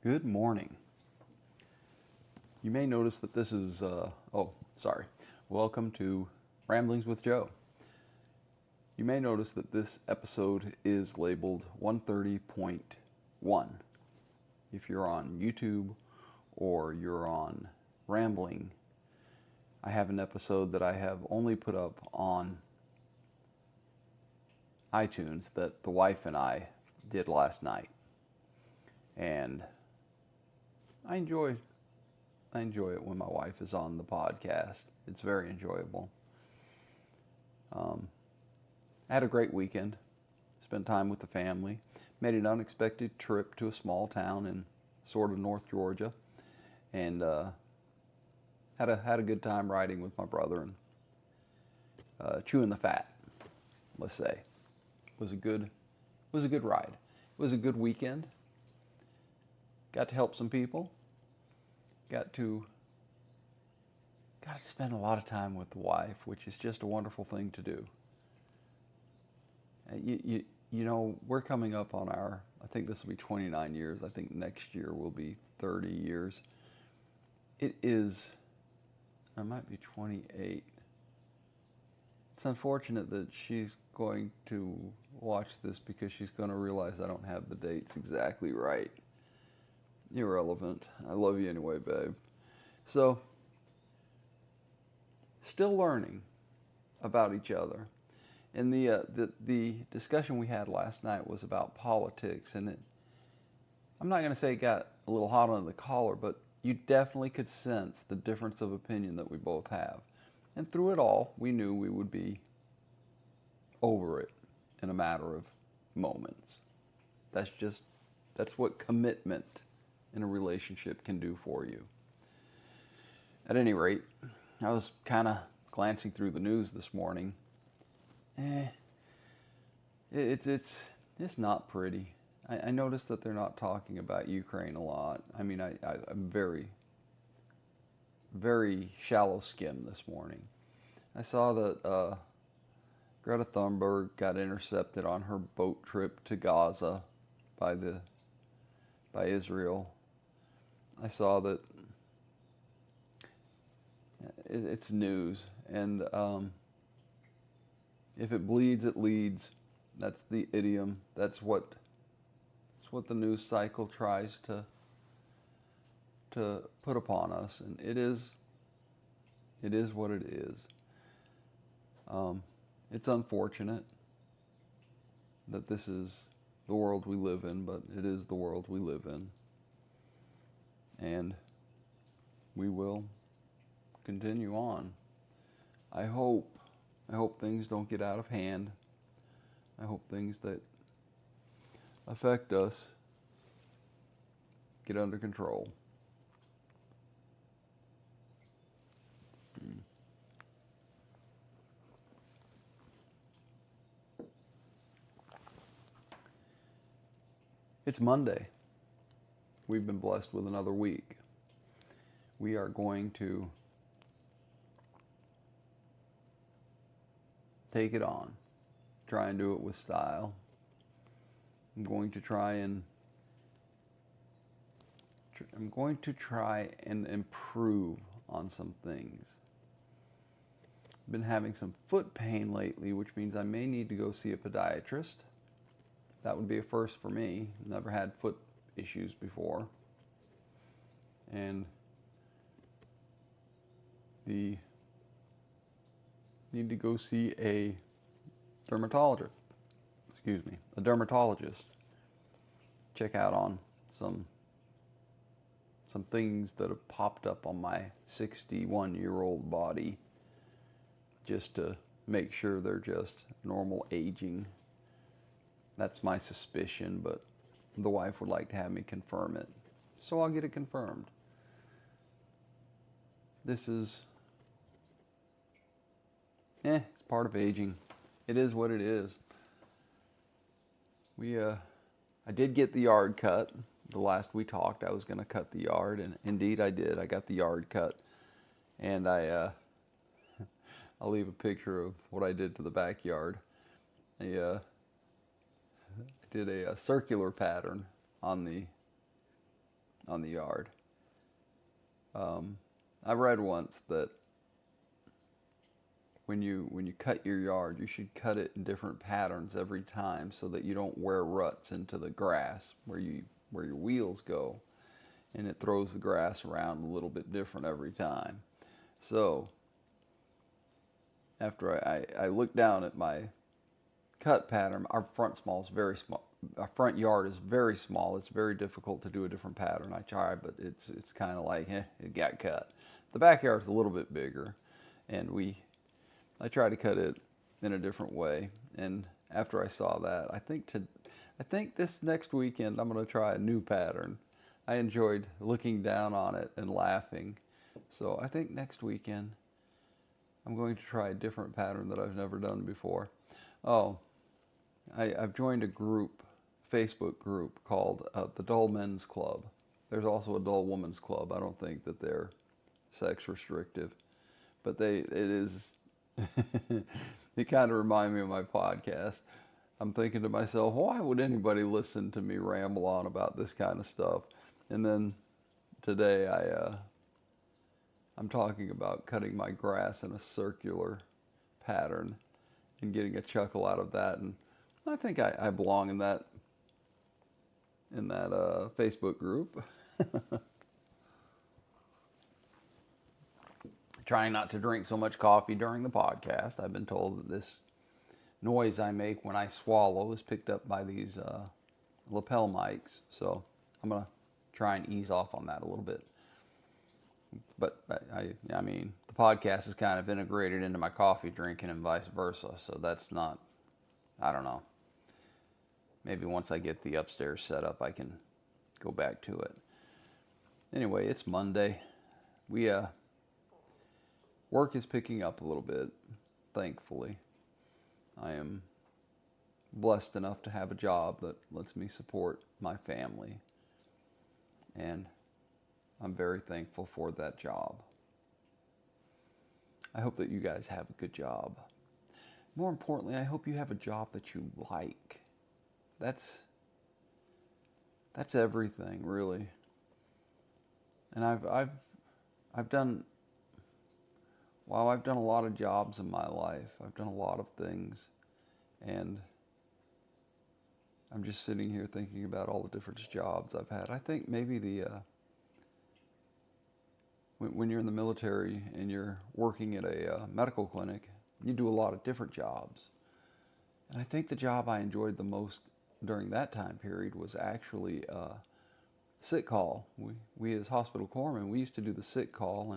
Good morning. You may notice that this is, welcome to Ramblings with Joe. You may notice that this episode is labeled 130.1. If you're on YouTube or you're on Rambling, I have an episode that I have only put up on iTunes that the wife and I did last night. And I enjoy it when my wife is on the podcast. It's very enjoyable. I had a great weekend. Spent time with the family. Made an unexpected trip to a small town in sort of North Georgia, and had a good time riding with my brother and chewing the fat. Let's say it was a good ride. It was a good weekend. Got to help some people. Got to spend a lot of time with the wife, which is just a wonderful thing to do. You know, we're coming up on I think this will be 29 years. I think next year will be 30 years. I might be 28. It's unfortunate that she's going to watch this because she's going to realize I don't have the dates exactly right. Irrelevant. I love you anyway, babe. So, still learning about each other. And the discussion we had last night was about politics, and I'm not going to say it got a little hot under the collar, but you definitely could sense the difference of opinion that we both have. And through it all, we knew we would be over it in a matter of moments. That's what commitment in a relationship can do for you. At any rate, I was kind of glancing through the news this morning. It's not pretty. I noticed that they're not talking about Ukraine a lot. I mean, I'm very, very shallow skim this morning. I saw that Greta Thunberg got intercepted on her boat trip to Gaza by Israel. I saw that it's news, and if it bleeds, it leads. That's the idiom. That's what the news cycle tries to put upon us, and it is what it is. It's unfortunate that this is the world we live in, but it is the world we live in. And we will continue on. I hope things don't get out of hand. I hope things that affect us get under control. It's Monday. We've been blessed with another week. We are going to take it on. Try and do it with style. I'm going to try and improve on some things. I've been having some foot pain lately, which means I may need to go see a podiatrist. That would be a first for me. Never had foot issues before. And need to go see a dermatologist. Check out on some things that have popped up on my 61-year-old body, just to make sure they're just normal aging. That's my suspicion, but the wife would like to have me confirm it, so I'll get it confirmed. This is it's part of aging. It is what it is. I did get the yard cut. The last we talked, I was going to cut the yard, and indeed I did. I got the yard cut, and I'll leave a picture of what I did to the backyard. I did a circular pattern on the on the yard. I read once that when you cut your yard, you should cut it in different patterns every time so that you don't wear ruts into the grass where your wheels go, and it throws the grass around a little bit different every time. So after I looked down at my cut pattern, our front yard is very small. It's very difficult to do a different pattern. I tried, but it's kind of like it got cut. The backyard's a little bit bigger, and I try to cut it in a different way. And after I saw that, I think this next weekend I'm going to try a new pattern. I enjoyed looking down on it and laughing. So I think next weekend I'm going to try a different pattern that I've never done before. Oh, I've joined a Facebook group called the Dull Men's Club. There's also a Dull Women's Club. I don't think that they're sex restrictive, but it is. It kind of reminded me of my podcast. I'm thinking to myself, why would anybody listen to me ramble on about this kind of stuff? And then today I'm talking about cutting my grass in a circular pattern and getting a chuckle out of that. And I think I belong in that Facebook group. Trying not to drink so much coffee during the podcast. I've been told that this noise I make when I swallow is picked up by these lapel mics. So I'm going to try and ease off on that a little bit. But I mean, the podcast is kind of integrated into my coffee drinking and vice versa. So that's not, I don't know. Maybe once I get the upstairs set up, I can go back to it. Anyway, it's Monday. Work is picking up a little bit, thankfully. I am blessed enough to have a job that lets me support my family. And I'm very thankful for that job. I hope that you guys have a good job. More importantly, I hope you have a job that you like. That's everything, really. And I've done a lot of jobs in my life. I've done a lot of things, and I'm just sitting here thinking about all the different jobs I've had. I think maybe when you're in the military and you're working at a medical clinic, you do a lot of different jobs. And I think the job I enjoyed the most during that time period was actually sick call. We as hospital corpsmen, we used to do the sick call,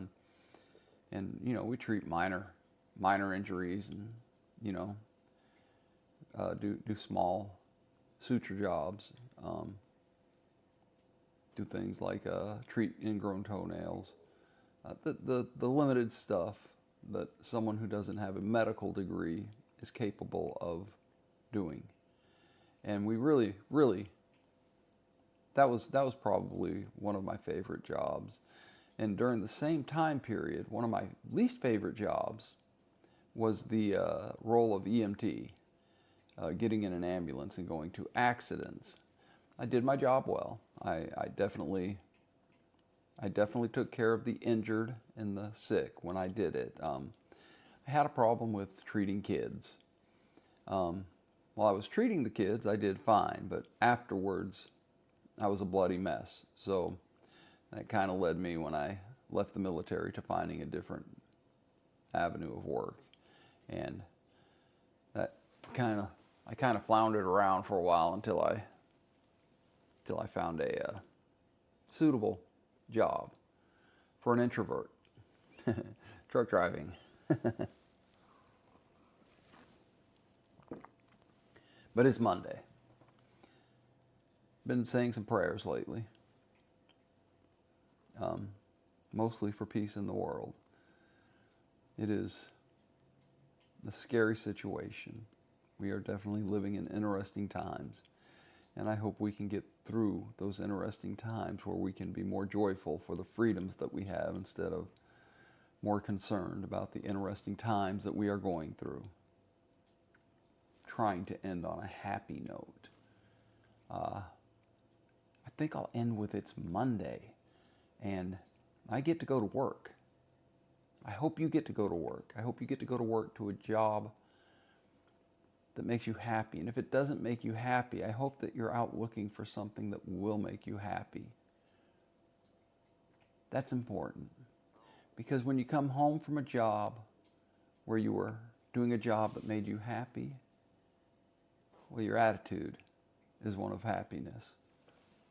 and you know, we treat minor injuries, and you know, do small suture jobs, do things like treat ingrown toenails, the limited stuff that someone who doesn't have a medical degree is capable of doing. And we really, that was probably one of my favorite jobs. And during the same time period, one of my least favorite jobs was the role of EMT, getting in an ambulance and going to accidents. I did my job well. I definitely took care of the injured and the sick when I did it. I had a problem with treating kids. While I was treating the kids, I did fine, but afterwards, I was a bloody mess. So that kind of led me, when I left the military, to finding a different avenue of work. And that I kind of floundered around for a while until I found a suitable job for an introvert. Truck driving. But it's Monday. Been saying some prayers lately. Mostly for peace in the world. It is a scary situation. We are definitely living in interesting times. And I hope we can get through those interesting times where we can be more joyful for the freedoms that we have, instead of more concerned about the interesting times that we are going through. Trying to end on a happy note. I think I'll end with it's Monday and I get to go to work. I hope you get to go to work. I hope you get to go to work to a job that makes you happy. And if it doesn't make you happy, I hope that you're out looking for something that will make you happy. That's important. Because when you come home from a job where you were doing a job that made you happy, well, your attitude is one of happiness.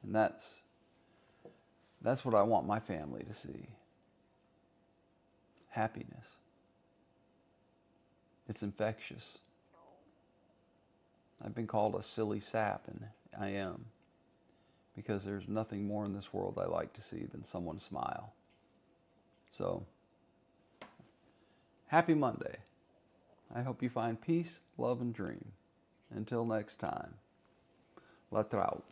And that's what I want my family to see. Happiness. It's infectious. I've been called a silly sap, and I am. Because there's nothing more in this world I like to see than someone smile. So, happy Monday. I hope you find peace, love, and dream. Until next time, Latraut.